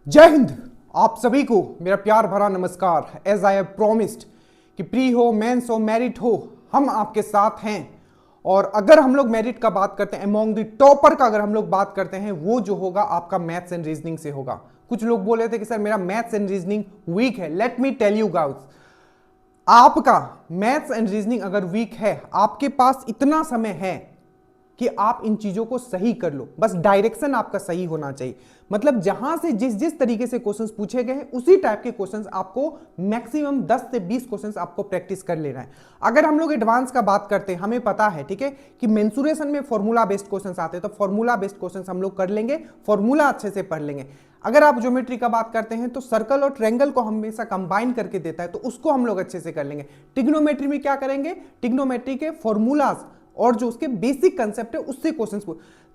जय हिंद। आप सभी को मेरा प्यार भरा नमस्कार। एज आई हैव प्रोमिस्ड कि प्री हो, मेंस हो, मेरिट हो, हम आपके साथ हैं। और अगर हम लोग मेरिट का बात करते हैं, अमॉन्ग द टॉपर का अगर हम लोग बात करते हैं, वो जो होगा आपका मैथ्स एंड रीजनिंग से होगा। कुछ लोग बोले थे कि सर मेरा मैथ्स एंड रीजनिंग वीक है। Let me tell you guys, आपका मैथ्स एंड रीजनिंग अगर वीक है, आपके पास इतना समय है कि आप इन चीजों को सही कर लो। बस डायरेक्शन आपका सही होना चाहिए। मतलब जहां से जिस जिस तरीके से क्वेश्चंस पूछे गए हैं, उसी टाइप के क्वेश्चंस आपको मैक्सिमम 10 से 20 क्वेश्चंस आपको प्रैक्टिस कर लेना है। अगर हम लोग एडवांस का बात करते हैं, हमें पता है, ठीक है, कि मेंसुरेशन में फॉर्मूला बेस्ड क्वेश्चंस आते हैं, तो फॉर्मूला बेस्ड क्वेश्चंस हम लोग कर लेंगे, फॉर्मूला अच्छे से पढ़ लेंगे। अगर आप ज्योमेट्री का बात करते हैं तो सर्कल और ट्रायंगल को हमेशा कंबाइन करके देता है, तो उसको हम लोग अच्छे से कर लेंगे। ट्रिग्नोमेट्री में क्या करेंगे, ट्रिग्नोमेट्री के फॉर्मूलाज और जो उसके बेसिक कंसेप्ट है उससे क्वेश्चंस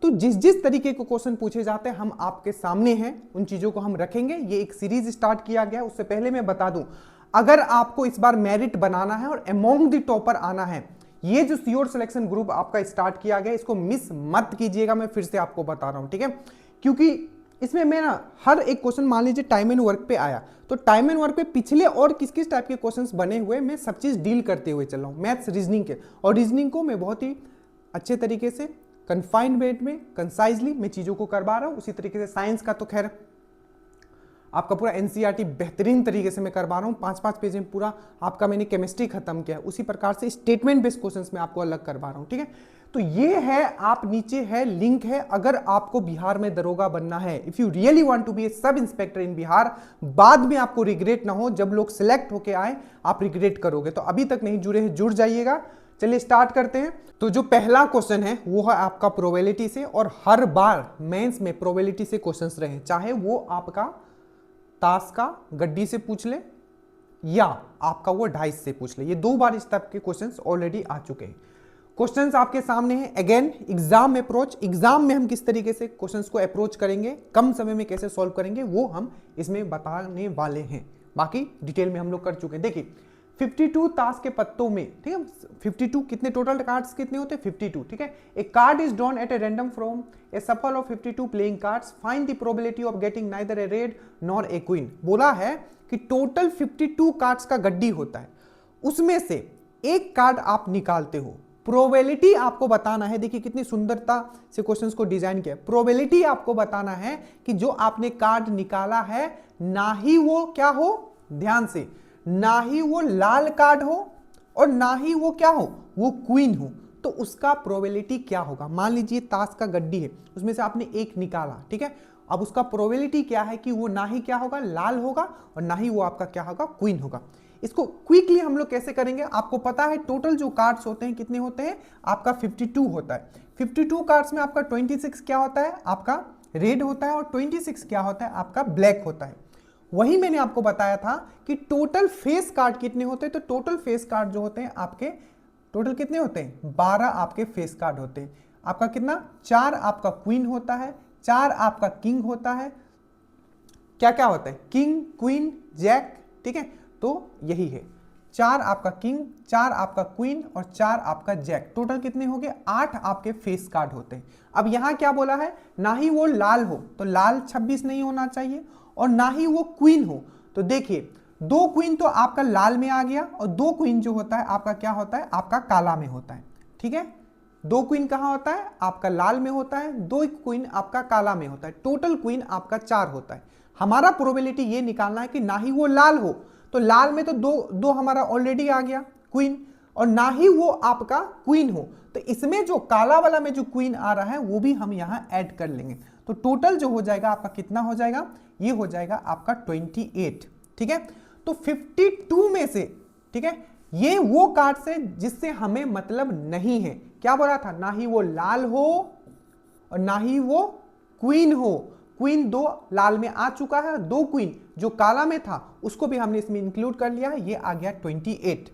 तो जिस जिस तरीके के क्वेश्चन पूछे जाते हैं हम आपके सामने हैं, उन चीजों को हम रखेंगे। ये एक सीरीज स्टार्ट किया गया। उससे पहले मैं बता दूं, अगर आपको इस बार मेरिट बनाना है और अमॉन्ग द टॉपर आना है, ये जो सियोर सिलेक्शन ग्रुप आपका स्टार्ट किया गया, इसको मिस मत कीजिएगा। मैं फिर से आपको बता रहा हूं, ठीक है, क्योंकि इसमें मैं ना हर एक क्वेश्चन, मान लीजिए टाइम एंड वर्क पे आया, तो टाइम एंड वर्क पे पिछले और किस किस टाइप के क्वेश्चंस बने हुए, मैं सब चीज डील करते हुए चल रहा हूं मैथ्स रीजनिंग के। और रीजनिंग को मैं बहुत ही अच्छे तरीके से कन्फाइंड वेट में कंसाइजली मैं चीजों को करवा रहा हूं। उसी तरीके से साइंस का तो खैर आपका पूरा एनसीईआरटी बेहतरीन तरीके से मैं करवा रहा हूँ। 5-5 पेज में पूरा आपका मैंने केमिस्ट्री खत्म किया है। उसी प्रकार से स्टेटमेंट बेस्ड क्वेश्चंस में आपको अलग करवा रहा हूँ, ठीक है। तो ये है, आप नीचे है लिंक है, अगर आपको बिहार में दरोगा बनना है, if you really want to be a sub inspector इन बिहार, बाद में आपको रिग्रेट ना हो, जब लोग सिलेक्ट होके आए आप रिग्रेट करोगे। तो अभी तक नहीं जुड़े हैं, जुड़ जाइएगा। चलिए स्टार्ट करते हैं। तो जो पहला क्वेश्चन है वो है आपका प्रोबेबिलिटी से, और हर बार मेंस में प्रोबेबिलिटी से क्वेश्चंस रहे, चाहे वो आपका ताश का गड्डी से पूछ ले या आपका वो डाइस से पूछ ले। ये 2 बार इस टाइप के क्वेश्चंस ऑलरेडी आ चुके हैं। क्वेश्चंस आपके सामने हैं। अगेन एग्जाम अप्रोच, एग्जाम में हम किस तरीके से क्वेश्चंस को अप्रोच करेंगे, कम समय में कैसे सॉल्व करेंगे, वो हम इसमें बताने वाले हैं। बाकी डिटेल में हम लोग कर चुके हैं। देखिए 52 ताश के पत्तों में, ठीक है, 52 कितने टोटल कार्ड्स कितने होते हैं, 52, ठीक है। A card is drawn at a random from a shuffle of 52 playing cards, find the probability of getting neither a red nor a queen. बोला है कि टोटल 52 कार्ड्स का गड्डी होता है, उसमें से एक कार्ड आप निकालते हो, प्रोबेबिलिटी आपको बताना है। देखिए कितनी सुंदरता से क्वेश्चंस को डिजाइन किया। प्रोबेबिलिटी आपको बताना है कि जो आपने कार्ड निकाला है, ना ही वो क्या हो, ध्यान से, ना ही वो लाल कार्ड हो और ना ही वो क्या हो, वो क्वीन हो, तो उसका प्रोबेबिलिटी क्या होगा। मान लीजिए ताश का गड्डी है, उसमें से आपने एक निकाला, ठीक है, अब उसका प्रोबेबिलिटी क्या है कि वो ना ही क्या होगा, लाल होगा, और ना ही वो आपका क्या होगा, क्वीन होगा। इसको क्विकली हम लोग कैसे करेंगे, आपको पता है टोटल जो कार्ड्स होते हैं कितने होते हैं, आपका 52 होता है। 52 कार्ड्स में आपका 26 क्या होता है, आपका रेड होता है, और 26 क्या होता है, आपका ब्लैक होता है। वही मैंने आपको बताया था कि टोटल फेस कार्ड कितने होते हैं, तो टोटल फेस कार्ड जो होते हैं आपके, टोटल कितने होते हैं, 12 आपके फेस कार्ड होते हैं। आपका कितना, 4 आपका क्वीन होता है, 4 आपका किंग होता है, क्या क्या होता है, किंग, क्वीन, जैक, ठीक है। तो यही है, 4 आपका किंग, 4 आपका क्वीन और 4 आपका जैक, टोटल कितने हो गए, 8 आपके फेस कार्ड होते हैं। अब यहां क्या बोला है, ना ही वो लाल हो, तो लाल 26 नहीं होना चाहिए, और ना ही वो क्वीन हो। तो देखिए 2 क्वीन तो आपका लाल में आ गया, और 2 क्वीन जो होता है आपका क्या होता है, आपका काला में होता है, ठीक है। 2 क्वीन कहां होता है, आपका लाल में होता है, 2 क्वीन आपका काला में होता है, टोटल क्वीन आपका 4 होता है। हमारा प्रोबेबिलिटी ये निकालना है कि ना ही वो लाल हो, तो लाल में तो दो हमारा ऑलरेडी आ गया क्वीन, और ना ही वो आपका क्वीन हो, तो इसमें जो काला वाला में जो क्वीन आ रहा है वो भी हम यहां ऐड कर लेंगे। तो टोटल जो हो जाएगा आपका कितना हो जाएगा, ये हो जाएगा आपका 28, ठीक है। तो 52 में से, ठीक है, ये वो कार्ड से जिससे हमें मतलब नहीं है। क्या बोला था, ना ही वो लाल हो और ना ही वो क्वीन हो। क्वीन 2 लाल में आ चुका है, 2 क्वीन जो काला में था उसको भी हमने इसमें इंक्लूड कर लिया है, ये आ गया 28।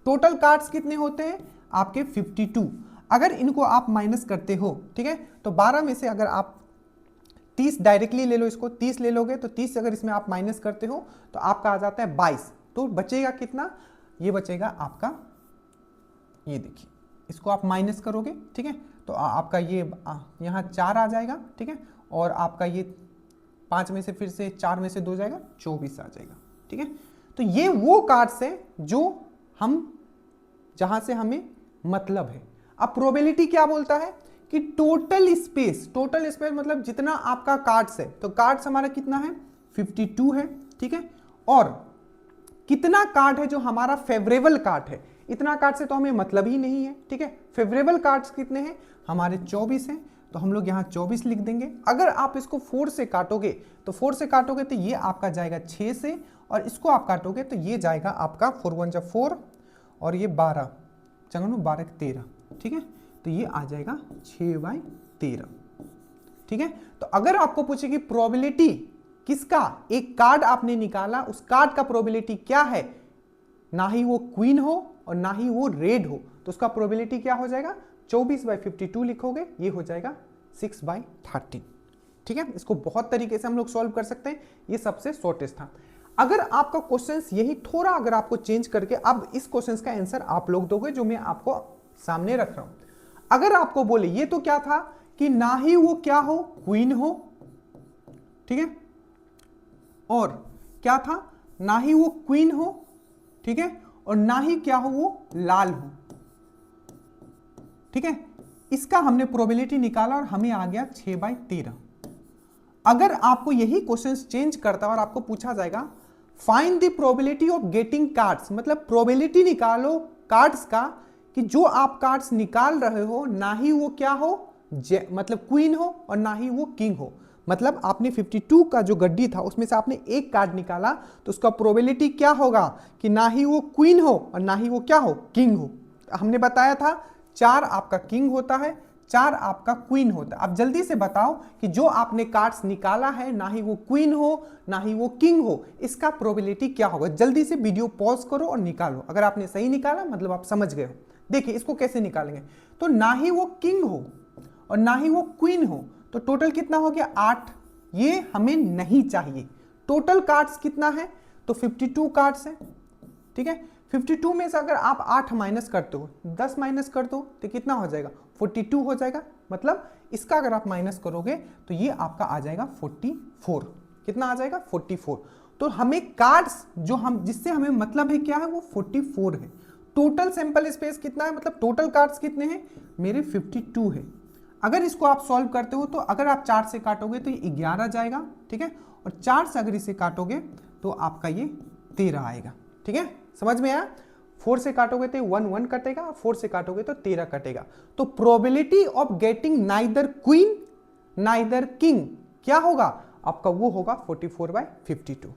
टोटल कार्ड्स कितने होते हैं आपके 52। अगर इनको आप माइनस करते हो, ठीक है, तो 12 में से अगर आप 30 डायरेक्टली ले लो, इसको 30 ले लोगे, तो 30 अगर इसमें आप माइनस करते हो तो आपका आ जाता है 22। तो बचेगा कितना, ये बचेगा आपका, ये देखिए, इसको आप माइनस करोगे, ठीक है, तो आपका ये यहाँ 4 आ जाएगा, ठीक है, और आपका ये 5 में से फिर से 4 में से 2 जाएगा, 24 आ जाएगा। ठीक है, तो ये वो कार्ड्स है जो हम जहां से हमें मतलब है। अब प्रोबेबिलिटी क्या बोलता है कि टोटल स्पेस मतलब जितना आपका कार्ड्स है, तो कार्ड्स हमारा कितना है 52 है। ठीक है, और कितना कार्ड है जो हमारा फेवरेबल कार्ड है, इतना कार्ड से तो हमें मतलब ही नहीं है। ठीक है, फेवरेबल कार्ड्स कितने हैं हमारे 24 हैं, तो हम लोग यहाँ 24 लिख देंगे। अगर आप इसको 4 से काटोगे तो ये आपका जाएगा 6 से, और इसको आप काटोगे तो ये जाएगा आपका 4 1 4 और ये 12 चलो 12 13। ठीक है, तो ये आ जाएगा 6/13। ठीक है, तो अगर आपको पूछे कि प्रोबेबिलिटी किसका, एक कार्ड आपने निकाला उस कार्ड का प्रोबेबिलिटी क्या है, ना ही वो क्वीन हो और ना ही वो रेड हो, तो उसका प्रोबेबिलिटी क्या हो जाएगा 24/52 लिखोगे, ये हो जाएगा 6/13। ठीक है, इसको बहुत तरीके से हम लोग सॉल्व कर सकते हैं, ये सबसे शॉर्टेस्ट था। अगर आपका क्वेश्चन यही थोड़ा अगर आपको चेंज करके अब इस क्वेश्चन का आंसर आप लोग दोगे जो मैं आपको सामने रख रहा हूं। अगर आपको बोले ये तो क्या था कि ना ही वो क्या हो क्वीन हो, ठीक है, और क्या था ना ही वो क्वीन हो, ठीक है, और ना ही क्या हो वो लाल हो। ठीक है, इसका हमने प्रोबेबिलिटी निकाला और हमें आ गया 6/13। अगर आपको यही क्वेश्चन चेंज करता और आपको पूछा जाएगा find the probability of getting cards, मतलब प्रोबेबिलिटी निकालो कार्ड्स का कि जो आप कार्ड्स निकाल रहे हो ना ही वो क्या हो मतलब क्वीन हो और ना ही वो किंग हो, मतलब आपने 52 का जो गड्डी था उसमें से आपने एक कार्ड निकाला तो उसका प्रोबेबिलिटी क्या होगा कि ना ही वो क्वीन हो और ना ही वो क्या हो किंग हो। हमने बताया था 4 आपका किंग होता है, 4 आपका क्वीन होता है। अब जल्दी से बताओ कि जो आपने कार्ड्स निकाला है ना ही वो क्वीन हो ना ही वो किंग हो, इसका प्रोबेबिलिटी क्या होगा। जल्दी से वीडियो पॉज करो और निकालो। अगर आपने सही निकाला मतलब आप समझ गए हो। देखिए इसको कैसे निकालेंगे, तो ना ही वो किंग हो और ना ही वो क्वीन हो, तो टोटल कितना हो गया 8, ये हमें नहीं चाहिए। टोटल कार्ड्स कितना है तो 52 कार्ड्स है। ठीक है, 52 में से अगर आप 8 माइनस करते हो 10 माइनस कर दो तो कितना हो जाएगा 42 हो जाएगा, मतलब इसका अगर आप माइनस करोगे तो ये आपका आ जाएगा 44। कितना आ जाएगा 44। तो हमें कार्ड्स जो हम जिससे हमें मतलब है क्या है वो 44 है। टोटल सैंपल स्पेस कितना है, मतलब टोटल कार्ड्स कितने हैं मेरे 52 है। अगर इसको आप सॉल्व करते हो तो अगर आप 4 से काटोगे तो ये 11 जाएगा। ठीक है, और 4 से अगर इसे काटोगे तो आपका ये 13 आएगा। ठीक है, समझ में आया। 4 से काटोगे तो 1 1 कटेगा और 4 से काटोगे तो 13 कटेगा। तो probability of getting neither queen neither king क्या होगा आपका, वो होगा 44/52।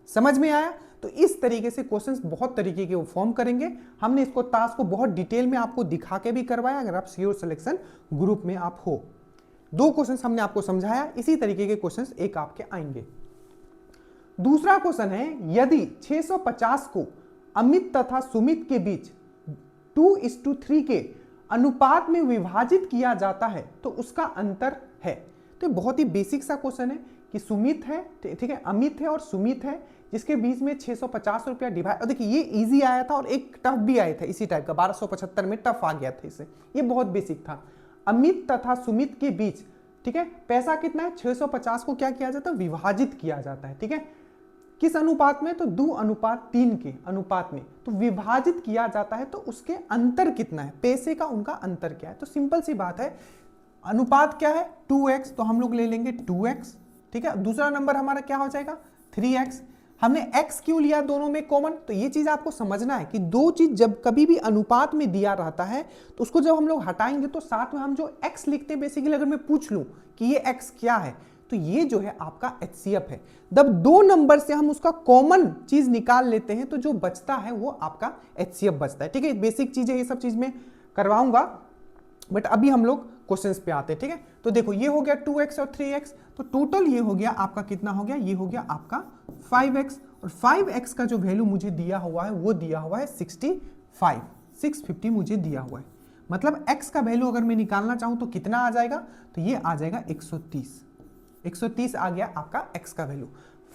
समझ में आया। तो इस तरीके से क्वेश्चंस बहुत तरीके के वो फॉर्म करेंगे। हमने इसको टास्क को बहुत डिटेल में आपको दिखा के भी करवाया अगर आप सीओ सिलेक्शन ग्रुप में आप हो। 2 क्वेश्चंस हमने आपको समझाया, इसी तरीके के क्वेश्चंस एक आपके आएंगे। दूसरा क्वेश्चन है यदि 650 को अमित तथा सुमित के बीच 2:3 के अनुपात में विभाजित किया जाता है तो उसका अंतर है। तो बहुत ही बेसिक सा क्वेश्चन है कि सुमित है, ठीक है, अमित है और सुमित है जिसके बीच में 650 रुपया डिवाइड। और देखिए ये इजी आया था और एक टफ भी आया था इसी टाइप का, 1275 में टफ आ गया था इसे, ये बहुत बेसिक था। अमित तथा सुमित के बीच, ठीक है, पैसा कितना है 650 को क्या किया जाता है विभाजित किया जाता है। ठीक है, किस अनुपात में तो 2:3 के अनुपात में तो विभाजित किया जाता है, तो उसके अंतर कितना है, पैसे का उनका अंतर क्या है। तो सिंपल सी बात है, अनुपात क्या है 2x, तो हम लोग ले लेंगे 2x। ठीक है, दूसरा नंबर हमारा क्या हो जाएगा 3x। हमने x क्यों लिया दोनों में कॉमन, तो ये चीज आपको समझना है कि दो चीज जब कभी भी अनुपात में दिया रहता है तो उसको जब हम लोग हटाएंगे तो साथ में हम जो x लिखते हैं, बेसिकली अगर मैं पूछ लूं कि ये x क्या है तो ये जो है आपका HCF है। जब 2 नंबर से हम उसका कॉमन चीज निकाल लेते हैं तो जो बचता है वो आपका HCF बचता है। ठीक है, बेसिक चीजें ये सब चीज में करवाऊंगा, बट अभी हम लोग क्वेश्चंस पे आते हैं। ठीक है, तो देखो ये हो गया 2x और 3x, तो टोटल ये हो गया आपका कितना हो गया, ये हो गया आपका 5x, और 5x का जो वैल्यू मुझे दिया हुआ है वो दिया हुआ है 65, 650 मुझे दिया हुआ है। मतलब x का वैल्यू अगर मैं निकालना चाहूं तो कितना आ जाएगा, तो ये आ जाएगा 130। 130 आ गया आपका x का वैल्यू।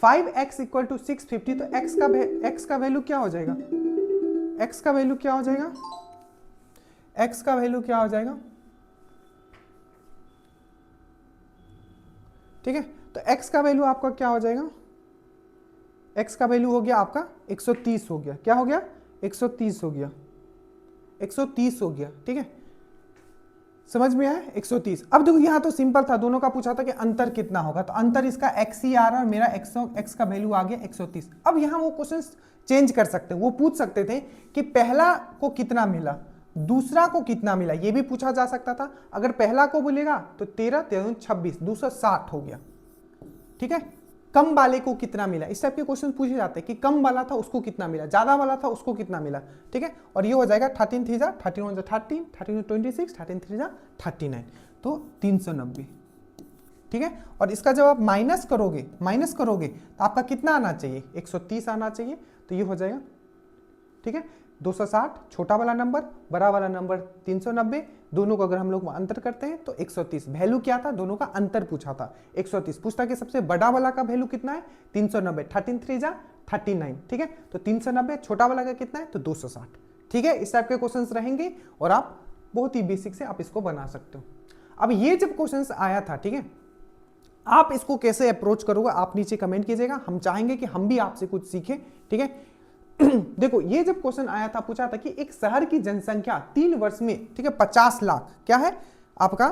5x इक्वल टू 650, तो x का वैल्यू क्या हो जाएगा, x का वैल्यू क्या हो जाएगा, x का वैल्यू क्या हो जाएगा। ठीक है, तो x का वैल्यू आपका क्या हो जाएगा, x का वैल्यू हो गया आपका 130 हो गया, क्या हो गया 130 हो गया, 130 हो गया, ठीक है, समझ में आया 130। अब देखो यहां तो सिंपल था, दोनों का पूछा था कि अंतर कितना होगा, तो अंतर इसका x ही आ रहा है और मेरा x का वैल्यू आ गया 130। अब यहां वो क्वेश्चन चेंज कर सकते हैं, वो पूछ सकते थे कि पहला को कितना मिला, दूसरा को कितना मिला, ये भी पूछा जा सकता था। अगर पहला को बोलेगा तो 13 13 26 260 हो गया, ठीक है। कम वाले को कितना मिला, इस टाइप के क्वेश्चन पूछे जाते हैं कि कम वाला था उसको कितना मिला, ज्यादा वाला था उसको कितना मिला, ठीक है। और ये हो जाएगा 13 3 जा 31 जा 13, 13 26, 13 3 जा 39, तो 390, ठीक है। और इसका जब आप माइनस करोगे तो आपका कितना आना चाहिए, 130 आना चाहिए, तो ये हो जाएगा, ठीक है। 260 छोटा वाला नंबर, बड़ा वाला नंबर 390, दोनों को अगर हम लोग अंतर करते हैं तो 130। वैल्यू क्या था, दोनों का अंतर पूछा था 130। पूछता कि सबसे बड़ा वाला का वैल्यू कितना है 390, 13 3 जा 39, ठीक है। तो 390, छोटा वाला का कितना है तो 260, ठीक है। इस टाइप के क्वेश्चंस रहेंगे और आप बहुत ही बेसिक से आप इसको बना सकते हो। अब ये जब क्वेश्चंस आया था, ठीक है, आप इसको कैसे अप्रोच करोगे आप नीचे कमेंट कीजिएगा, हम चाहेंगे कि हम भी आपसे कुछ सीखें, ठीक है। देखो ये जब क्वेश्चन आया था, पूछा था कि एक शहर की जनसंख्या 3 वर्ष में, ठीक है, 50 लाख, क्या है आपका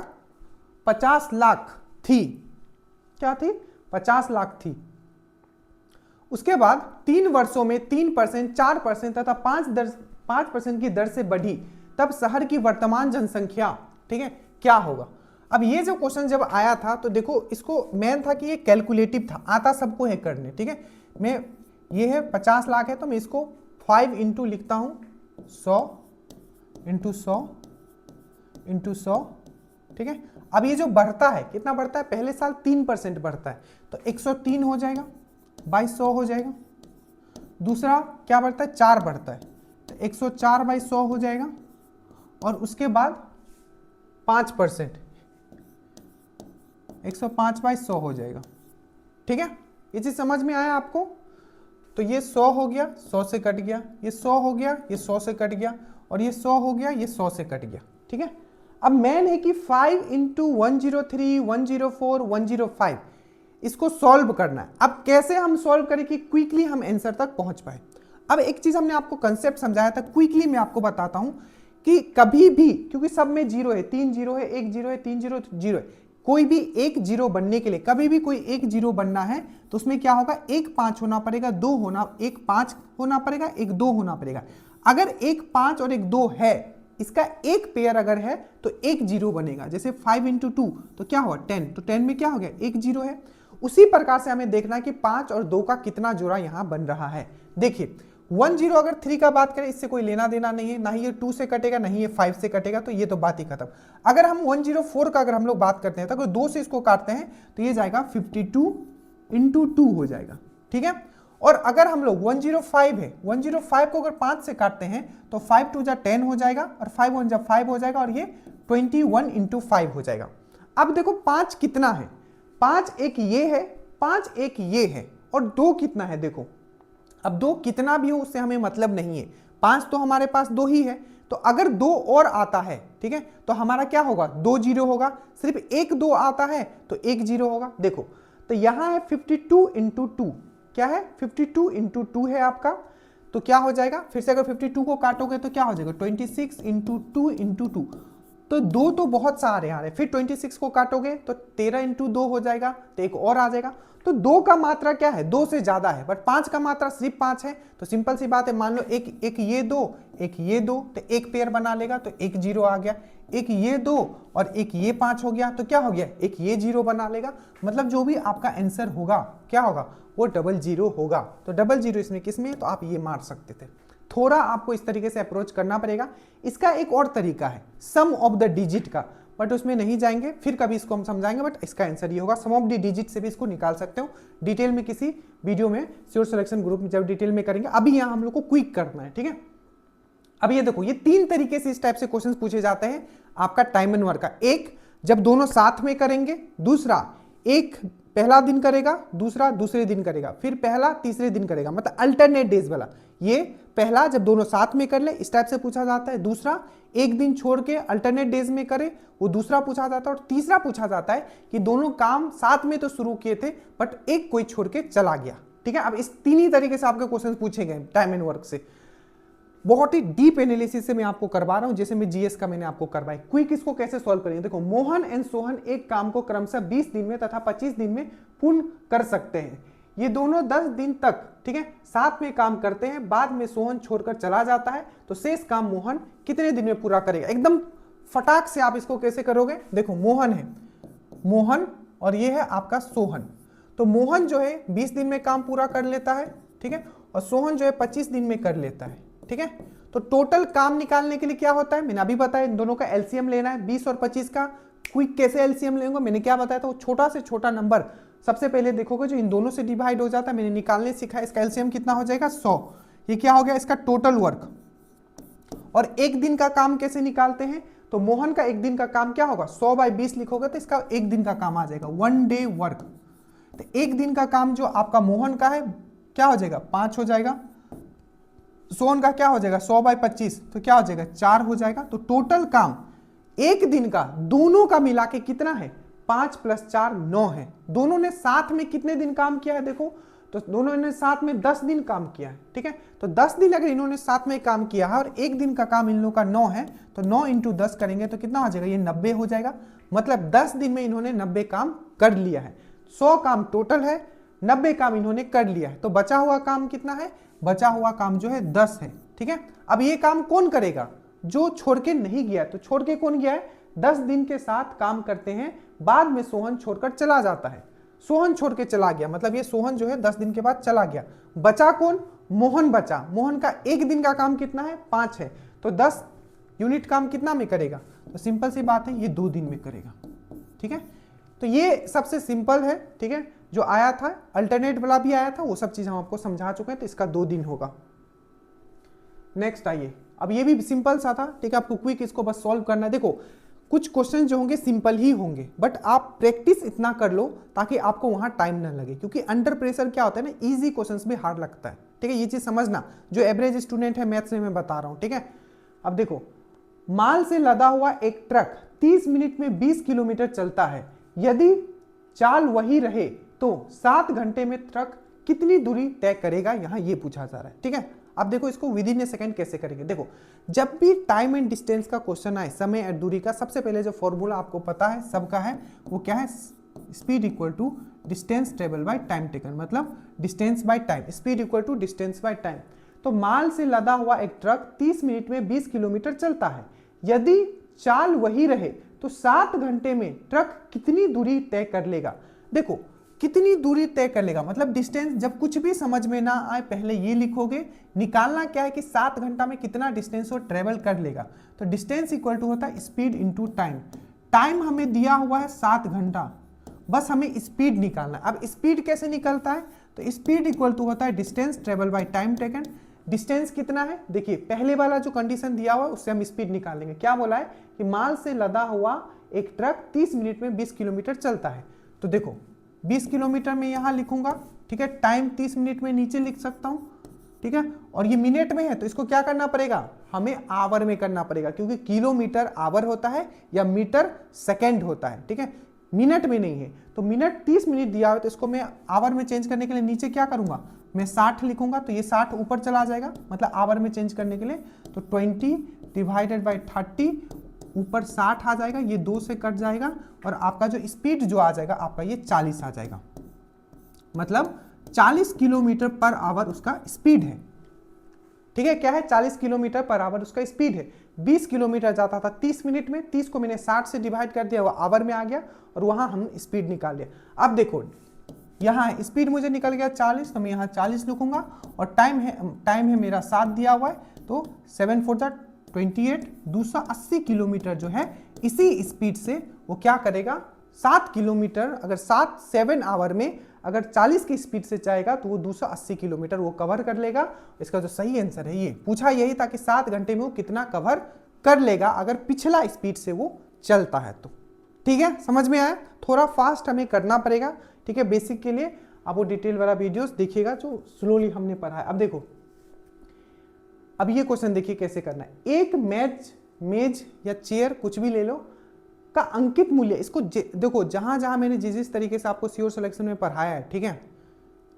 50 लाख थी, क्या थी 50 लाख थी। उसके बाद 3 वर्षों में 3%, 4% तथा 5% की दर से बढ़ी, तब शहर की वर्तमान जनसंख्या, ठीक है, क्या होगा। अब ये जो क्वेश्चन जब आया था तो देखो इसको मेन था कि ये कैलकुलेटिव था, आता सबको है करने, ठीक है। मैं ये है 50 लाख है तो मैं इसको 5 इंटू लिखता हूं 100 इंटू 100 इंटू 100, ठीक है। अब ये जो बढ़ता है कितना बढ़ता है, पहले साल 3% बढ़ता है तो 103 हो जाएगा, 2200 हो जाएगा। दूसरा क्या बढ़ता है, 4 बढ़ता है तो 104/100 हो जाएगा। और उसके बाद 5%, 105/100 हो जाएगा, ठीक है। ये चीज समझ में आया आपको। तो ये 100 हो गया, 100 से कट गया, ये 100 हो गया, ये 100 से कट गया, और ये 100 हो गया, ये 100 से कट गया, ठीक है। अब मेन है कि 5 इंटू 103, 104, 105 इसको सॉल्व करना है। अब कैसे हम सॉल्व करें कि क्विकली हम आंसर तक पहुंच पाए। अब एक चीज हमने आपको कंसेप्ट समझाया था, क्विकली मैं आपको बताता हूं कि कभी भी, क्योंकि सब में जीरो है, 3 जीरो है, 1 जीरो है, 3 जीरो जीरो है, कोई भी एक जीरो बनने के लिए, कभी भी कोई एक जीरो बनना है तो उसमें क्या होगा, एक 5 होना पड़ेगा, एक 5 होना पड़ेगा, एक 2 होना पड़ेगा। अगर एक 5 और एक 2 है, इसका एक पेयर अगर है तो एक जीरो बनेगा। जैसे 5 इंटू 2 तो क्या हुआ 10, तो 10 में क्या हो गया, एक जीरो है। उसी प्रकार से हमें देखना है कि 5 और 2 का कितना जोड़ा यहां बन रहा है। देखिए 1 0 अगर 3 का बात करें, इससे कोई लेना देना नहीं है, ना ही ये 2 से कटेगा, नहीं ये 5 से कटेगा, तो ये तो बात ही खत्म। अगर हम 104 का अगर हम लोग बात करते हैं तो अगर 2 से इसको काटते हैं तो ये जाएगा 52 इंटू 2 हो जाएगा, ठीक है। और अगर हम लोग 105 है, 105 को अगर 5 से काटते हैं तो 5 2 जा 10 हो जाएगा, और 5 1 जा 5 हो जाएगा, और ये 21 इंटू 5 हो जाएगा। अब देखो 5 कितना है, 5 एक ये है, 5 एक ये है, और 2 कितना है, देखो अब 2 कितना भी हो उससे हमें मतलब नहीं है, 5 तो हमारे पास 2 ही है। तो अगर 2 और आता है, ठीक है, तो हमारा क्या होगा, 2 जीरो होगा। सिर्फ एक 2 आता है तो एक जीरो होगा। देखो तो यहां है 52 इंटू 2, क्या है 52 इंटू 2 है आपका, तो क्या हो जाएगा, फिर से अगर 52 को काटोगे तो क्या हो जाएगा 26 इंटू 2 इंटू 2, तो 2 तो बहुत सारे आ रहे हैं। फिर 26 को काटोगे तो 13 इंटू 2 हो जाएगा, तो एक और आ जाएगा। तो 2 का मात्रा क्या है, 2 से ज्यादा है, बट 5 का मात्रा सिर्फ 5 है। तो सिंपल सी बात है, मान लो एक ये 2, एक ये 2, तो एक पेयर बना लेगा, तो एक जीरो आ गया। एक ये 2 और एक ये 5 हो गया, तो क्या हो गया, एक ये जीरो बना लेगा। मतलब जो भी आपका आंसर होगा क्या होगा, वो डबल जीरो होगा। तो डबल जीरो इसमें किसमें, तो आप ये मार सकते थे। थोड़ा आपको इस तरीके से अप्रोच करना पड़ेगा। इसका एक और तरीका है सम ऑफ द डिजिट का, बट उसमें नहीं जाएंगे, फिर कभी इसको हम समझाएंगे। बट इसका आंसर ये होगा, सम ऑफ द डिजिट से भी इसको निकाल सकते हो डिटेल में किसी वीडियो में, श्योर सिलेक्शन ग्रुप में जब डिटेल में करेंगे। अभी यहां हम लोग को क्विक करना है, ठीक है। अब ये देखो, ये 3 तरीके से इस टाइप से क्वेश्चन पूछे जाते हैं आपका टाइम एंड वर्क का। एक, जब दोनों साथ में करेंगे। दूसरा, एक पहला दिन करेगा, दूसरा दूसरे दिन करेगा, फिर पहला तीसरे दिन करेगा, मतलब अल्टरनेट डेज वाला। ये पहला जब दोनों साथ में कर ले इस टाइप से पूछा जाता है, दूसरा एक दिन छोड़ के अल्टरनेट डेज में करे वो दूसरा पूछा जाता है, और तीसरा पूछा जाता है कि दोनों काम साथ में तो शुरू किए थे बट एक कोई छोड़ के चला गया। ठीक है, अब इस तीन ही तरीके से आपके क्वेश्चन पूछे गए टाइम एंड वर्क से। बहुत ही डीप एनालिसिस से मैं आपको करवा रहा हूं, जैसे मैं जीएस का मैंने आपको करवाया। क्विक इसको कैसे सॉल्व करेंगे, देखो मोहन एंड सोहन एक काम को क्रमशः 20 दिन में तथा 25 दिन में पूर्ण कर सकते हैं। ये दोनों 10 दिन तक, ठीक है, साथ में काम करते हैं, बाद में सोहन छोड़कर चला जाता है, तो शेष काम मोहन कितने दिन में पूरा करेगा। एकदम फटाक से आप इसको कैसे करोगे, देखो मोहन है, मोहन और ये है आपका सोहन। तो मोहन जो है 20 दिन में काम पूरा कर लेता है, ठीक है, और सोहन जो है 25 दिन में कर लेता है। ठीक है, तो टोटल काम निकालने के लिए क्या होता है, मैंने अभी बताया, इन दोनों का एलसीएम लेना है। 20 और 25 का क्विक कैसे एलसीएम लेंगे, मैंने क्या बताया था, वो छोटा से छोटा नंबर सबसे पहले देखोगे जो इन दोनों से डिवाइड हो जाता है, मैंने निकालने सिखा। इसका एलसीएम कितना हो जाएगा, 100। ये क्या हो गया, इसका टोटल वर्क। और एक दिन का काम कैसे निकालते हैं, तो मोहन का एक दिन का काम क्या होगा, 100/20 लिखोगे तो इसका एक दिन का काम आ जाएगा, 1 डे वर्क। तो एक दिन का काम जो आपका मोहन का है क्या हो जाएगा, 5 हो जाएगा। सोहन का क्या हो जाएगा, 100/25, तो क्या हो जाएगा, 4 हो जाएगा। तो टोटल काम एक दिन का दोनों का मिला के कितना है, 5 + 4 9 है। दोनों ने साथ में कितने दिन काम किया है, देखो तो दोनों ने साथ में 10 दिन काम किया है। ठीक है, तो 10 दिन अगर इन्होंने साथ में काम किया है और एक दिन का काम इन लोगों का 9 है, तो 9 × 10 करेंगे तो कितना हो जाएगा, ये 90 हो जाएगा। मतलब 10 दिन में इन्होंने 90 काम कर लिया है। 100 काम टोटल है, 90 काम इन्होंने कर लिया है, तो बचा हुआ काम कितना है, बचा हुआ काम जो है 10 है। ठीक है, अब ये काम कौन करेगा, जो छोड़ के नहीं गया। तो छोड़ के कौन गया है, 10 दिन के साथ काम करते हैं, बाद में सोहन छोड़कर चला जाता है। सोहन छोड़ के चला गया, मतलब ये सोहन जो है 10 दिन के बाद चला गया। बचा कौन, मोहन बचा। मोहन का एक दिन का काम कितना है, 5 है, तो 10 यूनिट काम कितना में करेगा, तो सिंपल सी बात है, ये 2 दिन में करेगा। ठीक है, तो ये सबसे सिंपल है। ठीक है, जो आया था अल्टरनेट वाला भी आया था, वो सब चीज हम आपको समझा चुके हैं, तो इसका 2 दिन होगा। नेक्स्ट आइए, अब ये भी सिंपल सा था। ठीक है, आपको क्विक इसको बस सॉल्व करना है। देखो कुछ क्वेश्चन जो होंगे सिंपल ही होंगे, बट आप प्रैक्टिस इतना कर लो ताकि आपको वहां टाइम ना लगे, क्योंकि अंडर प्रेशर क्या होता है ना, इजी क्वेश्चंस भी हार्ड लगता है। ठीक है, ये चीज समझना, जो एवरेज स्टूडेंट है मैथ्स में मैं बता रहा हूं। ठीक है, अब देखो माल से लदा हुआ एक ट्रक 30 मिनट में 20 किलोमीटर चलता है। यदि चाल वही रहे तो 7 घंटे में ट्रक कितनी दूरी तय करेगा, यहां ये पूछा जा रहा है। ठीक है, अब देखो इसको विद इन ए सेकंड कैसे करेंगे। देखो जब भी टाइम एंड डिस्टेंस का क्वेश्चन आए, समय और दूरी का, सबसे पहले जो फॉर्मूला आपको पता है सबका है, वो क्या है, speed equal to distance travel by time taken, मतलब distance by time, speed equal to distance by time. तो माल से लदा हुआ एक ट्रक 30 मिनट में 20 किलोमीटर चलता है। यदि चाल वही रहे तो 7 घंटे में ट्रक कितनी दूरी तय कर लेगा। देखो कितनी दूरी तय कर लेगा, मतलब डिस्टेंस, जब कुछ भी समझ में ना आए पहले ये लिखोगे, निकालना क्या है कि 7 घंटा में कितना डिस्टेंस वो ट्रेवल कर लेगा। तो डिस्टेंस इक्वल टू होता है स्पीड इनटू टाइम। टाइम हमें दिया हुआ है 7 घंटा, बस हमें स्पीड निकालना है। अब स्पीड कैसे निकलता है, तो स्पीड इक्वल टू होता है distance travel by time taken. Distance कितना है, देखिए पहले वाला जो कंडीशन दिया हुआ है उससे हम स्पीड निकालेंगे। क्या बोला है कि माल से लदा हुआ एक ट्रक 30 मिनट में 20 किलोमीटर चलता है। तो देखो 20 किलोमीटर में यहां लिखूंगा, ठीक है, टाइम 30 मिनट में नीचे लिख सकता हूं। ठीक है, और ये मिनट में है तो इसको क्या करना पड़ेगा, हमें आवर में करना पड़ेगा, क्योंकि किलोमीटर आवर होता है या मीटर सेकेंड होता है। ठीक है, मिनट में नहीं है। तो मिनट 30 मिनट दिया हो तो इसको मैं आवर में चेंज करने के लिए नीचे क्या करूंगा, मैं 60 लिखूंगा, तो ये 60 ऊपर चला जाएगा, मतलब आवर में चेंज करने के लिए। तो 20 डिवाइडेड बाई 30, ऊपर 60 आ जाएगा, ये 2 से कट जाएगा, और आपका जो स्पीड जो आ जाएगा आपका ये 40 आ जाएगा, मतलब 40 किलोमीटर पर आवर उसका स्पीड है। ठीक है, क्या है, 40 किलोमीटर पर आवर उसका स्पीड है। 20 किलोमीटर जाता था 30 मिनट में, 30 को मैंने 60 से डिवाइड कर दिया, वो आवर में आ गया, और वहां हम स्पीड निकाल लिया। अब देखो यहाँ स्पीड मुझे निकल गया 40, तो मैं यहाँ 40 लिखूंगा, और टाइम है मेरा 7 दिया हुआ है, तो 7 4 जा 28, 280 किलोमीटर जो है इसी स्पीड से वो क्या करेगा, 7 किलोमीटर, अगर 7 आवर में अगर 40 की स्पीड से जाएगा तो वो 280 किलोमीटर वो कवर कर लेगा। इसका जो सही आंसर है, ये पूछा यही था कि 7 घंटे में वो कितना कवर कर लेगा अगर पिछला स्पीड से वो चलता है तो। ठीक है, समझ में आया, थोड़ा फास्ट हमें करना पड़ेगा, ठीक है। बेसिक के लिए आप वो डिटेल वाला वीडियोस देखिएगा जो स्लोली हमने पढ़ा है। अब देखो, अब ये क्वेश्चन देखिए कैसे करना है। एक मेज या चेयर कुछ भी ले लो का अंकित मूल्य, इसको देखो जहां जहां मैंने जिस तरीके से आपको श्योर सिलेक्शन में पढ़ाया है, ठीक है,